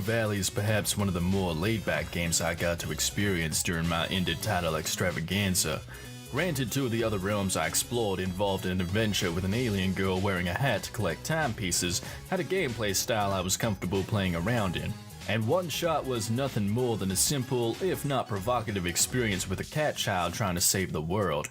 Valley is perhaps one of the more laid-back games I got to experience during my ended title extravaganza. Granted, two of the other realms I explored involved an adventure with an alien girl wearing a hat to collect timepieces, had a gameplay style I was comfortable playing around in. And One Shot was nothing more than a simple, if not provocative experience with a cat child trying to save the world.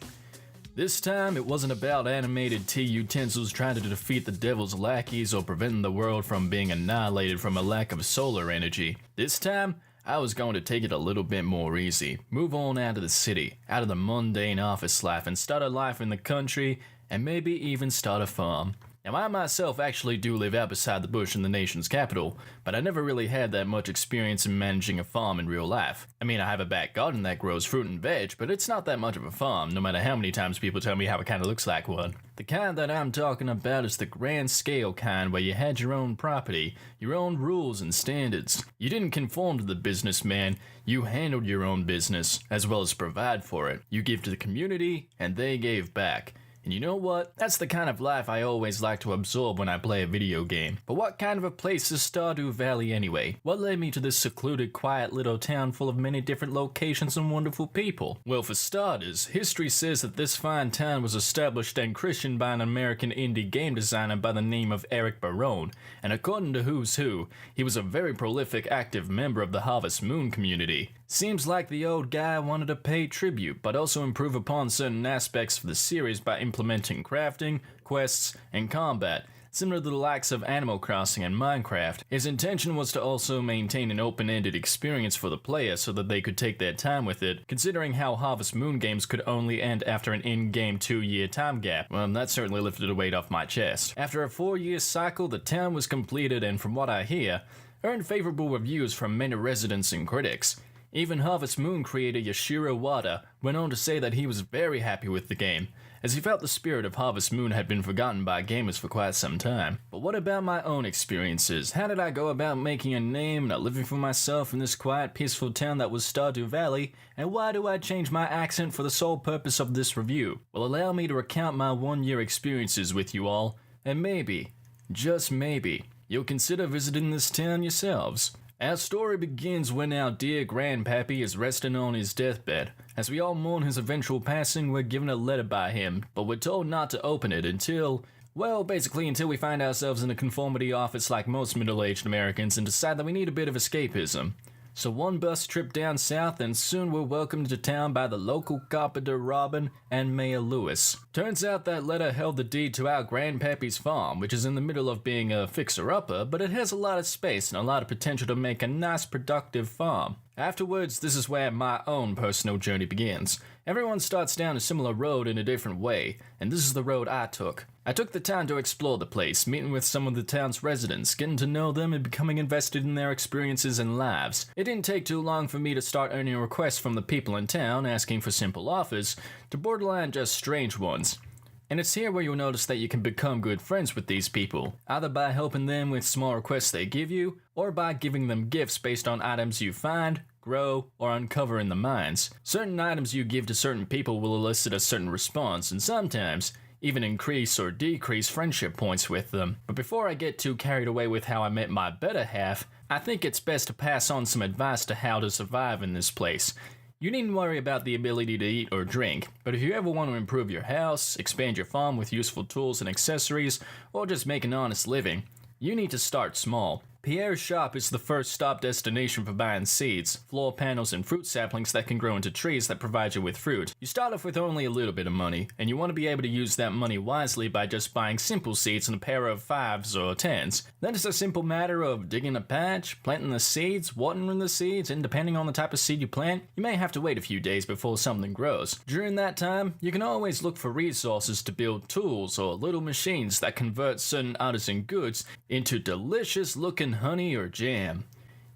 This time, it wasn't about animated tea utensils trying to defeat the devil's lackeys or preventing the world from being annihilated from a lack of solar energy. This time, I was going to take it a little bit more easy, move on out of the city, out of the mundane office life and start a life in the country, and maybe even start a farm. Now I myself actually do live out beside the bush in the nation's capital, but I never really had that much experience in managing a farm in real life. I mean, I have a back garden that grows fruit and veg, but it's not that much of a farm, no matter how many times people tell me how it kinda looks like one. The kind that I'm talking about is the grand scale kind where you had your own property, your own rules and standards. You didn't conform to the businessman, you handled your own business, as well as provide for it. You give to the community, and they gave back. And you know what? That's the kind of life I always like to absorb when I play a video game. But what kind of a place is Stardew Valley anyway? What led me to this secluded, quiet little town full of many different locations and wonderful people? Well, for starters, history says that this fine town was established and christened by an American indie game designer by the name of Eric Barone, and according to Who's Who, he was a very prolific, active member of the Harvest Moon community. Seems like the old guy wanted to pay tribute, but also improve upon certain aspects of the series by implementing crafting, quests, and combat, similar to the likes of Animal Crossing and Minecraft. His intention was to also maintain an open-ended experience for the player so that they could take their time with it, considering how Harvest Moon games could only end after an in-game 2-year time gap. Well, that certainly lifted a weight off my chest. After a 4-year cycle, the town was completed and, from what I hear, earned favorable reviews from many residents and critics. Even Harvest Moon creator Yoshiro Wada went on to say that he was very happy with the game, as he felt the spirit of Harvest Moon had been forgotten by gamers for quite some time. But what about my own experiences? How did I go about making a name and a living for myself in this quiet, peaceful town that was Stardew Valley, and why do I change my accent for the sole purpose of this review? Well, allow me to recount my 1-year experiences with you all, and maybe, just maybe, you'll consider visiting this town yourselves. Our story begins when our dear grandpappy is resting on his deathbed. As we all mourn his eventual passing, we're given a letter by him, but we're told not to open it until we find ourselves in a conformity office like most middle-aged Americans and decide that we need a bit of escapism. So one bus trip down south and soon we're welcomed to town by the local carpenter Robin and Mayor Lewis. Turns out that letter held the deed to our grandpappy's farm, which is in the middle of being a fixer-upper, but it has a lot of space and a lot of potential to make a nice productive farm. Afterwards, this is where my own personal journey begins. Everyone starts down a similar road in a different way, and this is the road I took. I took the time to explore the place, meeting with some of the town's residents, getting to know them and becoming invested in their experiences and lives. It didn't take too long for me to start earning requests from the people in town, asking for simple offers, to borderline just strange ones. And it's here where you'll notice that you can become good friends with these people, either by helping them with small requests they give you, or by giving them gifts based on items you find, grow, or uncover in the mines. Certain items you give to certain people will elicit a certain response, and sometimes even increase or decrease friendship points with them. But before I get too carried away with how I met my better half, I think it's best to pass on some advice to how to survive in this place. You needn't worry about the ability to eat or drink, but if you ever want to improve your house, expand your farm with useful tools and accessories, or just make an honest living, you need to start small. Pierre's shop is the first stop destination for buying seeds, floor panels, and fruit saplings that can grow into trees that provide you with fruit. You start off with only a little bit of money, and you want to be able to use that money wisely by just buying simple seeds in a pair of 5s or 10s. Then it's a simple matter of digging a patch, planting the seeds, watering the seeds, and depending on the type of seed you plant, you may have to wait a few days before something grows. During that time, you can always look for resources to build tools or little machines that convert certain artisan goods into delicious looking honey or jam.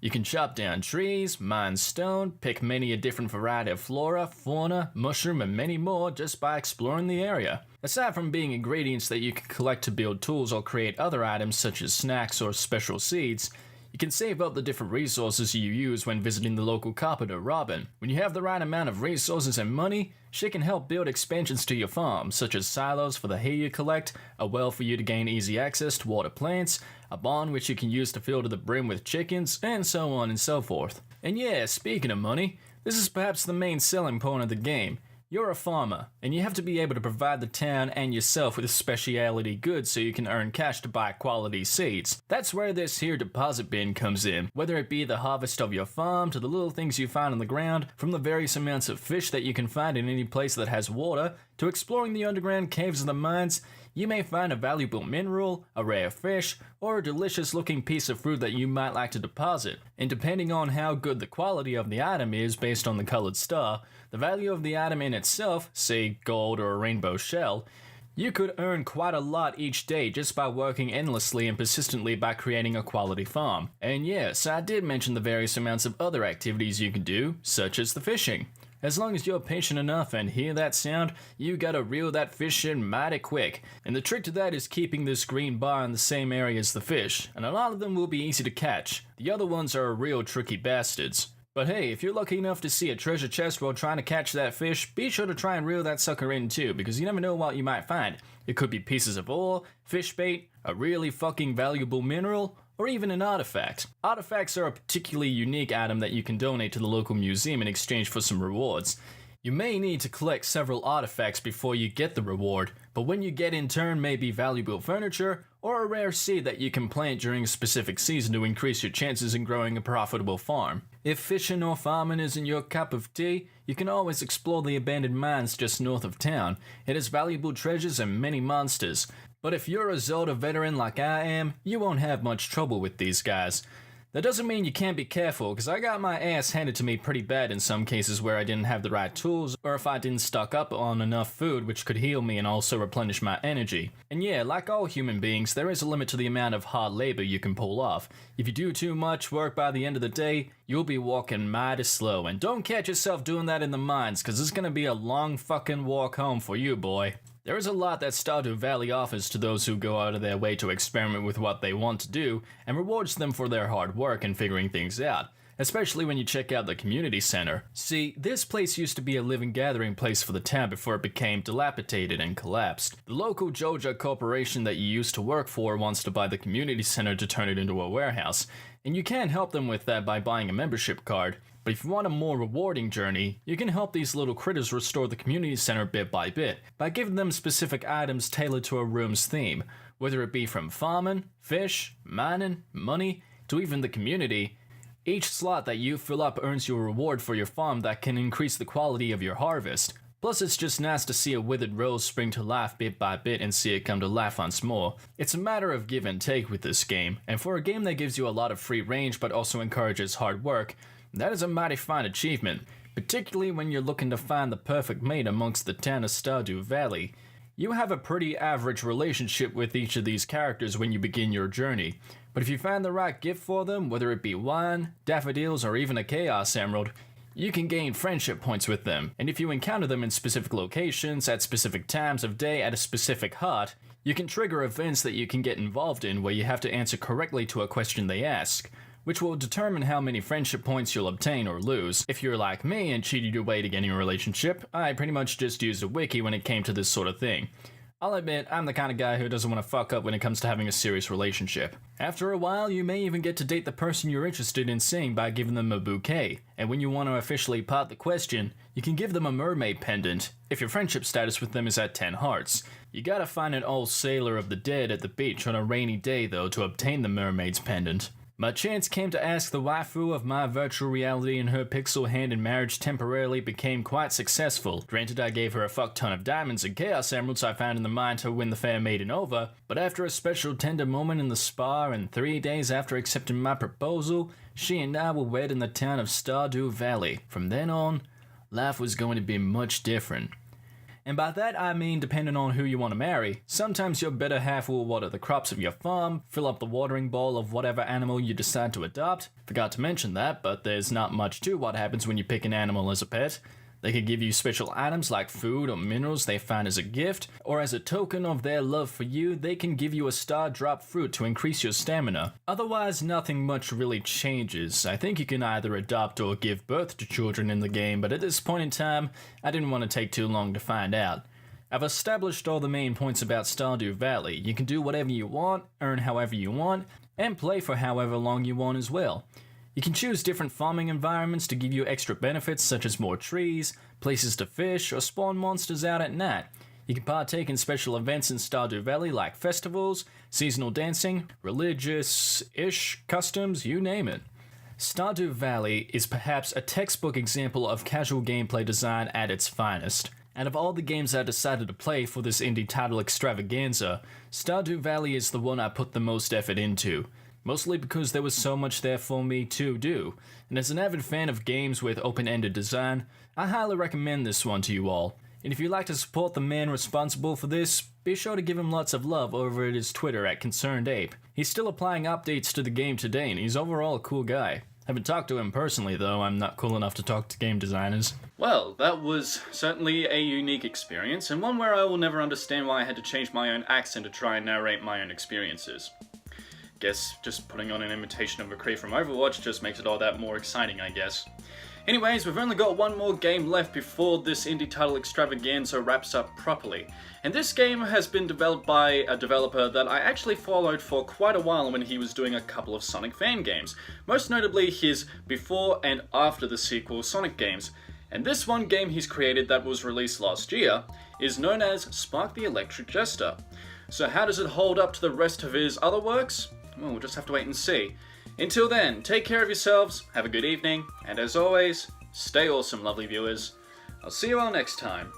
You can chop down trees, mine stone, pick many a different variety of flora, fauna, mushroom, and many more just by exploring the area. Aside from being ingredients that you can collect to build tools or create other items such as snacks or special seeds, You can save up the different resources you use when visiting the local carpenter Robin. When you have the right amount of resources and money, she can help build expansions to your farm, such as silos for the hay you collect, a well for you to gain easy access to water plants, a barn which you can use to fill to the brim with chickens, and so on and so forth. And yeah, speaking of money, this is perhaps the main selling point of the game. You're a farmer, and you have to be able to provide the town and yourself with specialty goods so you can earn cash to buy quality seeds. That's where this here deposit bin comes in, whether it be the harvest of your farm to the little things you find on the ground, from the various amounts of fish that you can find in any place that has water, to exploring the underground caves of the mines. You may find a valuable mineral, a rare fish, or a delicious looking piece of fruit that you might like to deposit. And depending on how good the quality of the item is based on the colored star, the value of the item in itself, say gold or a rainbow shell, you could earn quite a lot each day just by working endlessly and persistently by creating a quality farm. And yes, I did mention the various amounts of other activities you can do, such as the fishing. As long as you're patient enough and hear that sound, you gotta reel that fish in mighty quick. And the trick to that is keeping this green bar in the same area as the fish, and a lot of them will be easy to catch. The other ones are real tricky bastards. But hey, if you're lucky enough to see a treasure chest while trying to catch that fish, be sure to try and reel that sucker in too, because you never know what you might find. It could be pieces of ore, fish bait, a really fucking valuable mineral, or even an artifact. Artifacts are a particularly unique item that you can donate to the local museum in exchange for some rewards. You may need to collect several artifacts before you get the reward, but when you get in turn may be valuable furniture or a rare seed that you can plant during a specific season to increase your chances in growing a profitable farm. If fishing or farming isn't your cup of tea, you can always explore the abandoned mines just north of town. It has valuable treasures and many monsters. But if you're a Zelda veteran like I am, you won't have much trouble with these guys. That doesn't mean you can't be careful, because I got my ass handed to me pretty bad in some cases where I didn't have the right tools, or if I didn't stock up on enough food which could heal me and also replenish my energy. And yeah, like all human beings, there is a limit to the amount of hard labor you can pull off. If you do too much work by the end of the day, you'll be walking mighty slow, and don't catch yourself doing that in the mines, because it's gonna be a long fucking walk home for you, boy. There is a lot that Stardew Valley offers to those who go out of their way to experiment with what they want to do, and rewards them for their hard work in figuring things out, especially when you check out the community center. See, this place used to be a living gathering place for the town before it became dilapidated and collapsed. The local Joja corporation that you used to work for wants to buy the community center to turn it into a warehouse, and you can help them with that by buying a membership card. But if you want a more rewarding journey, you can help these little critters restore the community center bit by bit by giving them specific items tailored to a room's theme, whether it be from farming, fish, mining, money, to even the community. Each slot that you fill up earns you a reward for your farm that can increase the quality of your harvest. Plus, it's just nice to see a withered rose spring to life bit by bit and see it come to life once more. It's a matter of give and take with this game, and for a game that gives you a lot of free range but also encourages hard work, that is a mighty fine achievement, particularly when you're looking to find the perfect mate amongst the town of Stardew Valley. You have a pretty average relationship with each of these characters when you begin your journey, but if you find the right gift for them, whether it be wine, daffodils, or even a chaos emerald, you can gain friendship points with them, and if you encounter them in specific locations, at specific times of day, at a specific hut, you can trigger events that you can get involved in where you have to answer correctly to a question they ask, which will determine how many friendship points you'll obtain or lose. If you're like me and cheated your way to getting a relationship, I pretty much just used a wiki when it came to this sort of thing. I'll admit, I'm the kind of guy who doesn't want to fuck up when it comes to having a serious relationship. After a while, you may even get to date the person you're interested in seeing by giving them a bouquet, and when you want to officially pot the question, you can give them a mermaid pendant, if your friendship status with them is at 10 hearts. You gotta find an old sailor of the dead at the beach on a rainy day though to obtain the mermaid's pendant. My chance came to ask the waifu of my virtual reality and her pixel hand in marriage temporarily became quite successful. Granted, I gave her a fuck ton of diamonds and chaos emeralds I found in the mine to win the fair maiden over, but after a special tender moment in the spa and 3 days after accepting my proposal, she and I were wed in the town of Stardew Valley. From then on, life was going to be much different. And by that I mean depending on who you want to marry. Sometimes your better half will water the crops of your farm, fill up the watering bowl of whatever animal you decide to adopt. Forgot to mention that, but there's not much to what happens when you pick an animal as a pet. They could give you special items like food or minerals they find as a gift, or as a token of their love for you, they can give you a star drop fruit to increase your stamina. Otherwise, nothing much really changes. I think you can either adopt or give birth to children in the game, but at this point in time, I didn't want to take too long to find out. I've established all the main points about Stardew Valley. You can do whatever you want, earn however you want, and play for however long you want as well. You can choose different farming environments to give you extra benefits such as more trees, places to fish, or spawn monsters out at night. You can partake in special events in Stardew Valley like festivals, seasonal dancing, religious-ish customs, you name it. Stardew Valley is perhaps a textbook example of casual gameplay design at its finest. Out of all the games I decided to play for this indie title extravaganza, Stardew Valley is the one I put the most effort into. Mostly because there was so much there for me to do, and as an avid fan of games with open-ended design, I highly recommend this one to you all. And if you'd like to support the man responsible for this, be sure to give him lots of love over at his Twitter at ConcernedApe. He's still applying updates to the game today, and he's overall a cool guy. Haven't talked to him personally though, I'm not cool enough to talk to game designers. Well, that was certainly a unique experience, and one where I will never understand why I had to change my own accent to try and narrate my own experiences. Guess just putting on an imitation of McCree from Overwatch just makes it all that more exciting, I guess. Anyways, we've only got one more game left before this indie title extravaganza wraps up properly. And this game has been developed by a developer that I actually followed for quite a while when he was doing a couple of Sonic fan games. Most notably his before and after the sequel Sonic games. And this one game he's created that was released last year is known as Spark the Electric Jester. So how does it hold up to the rest of his other works? Well, we'll just have to wait and see. Until then, take care of yourselves, have a good evening, and as always, stay awesome, lovely viewers. I'll see you all next time.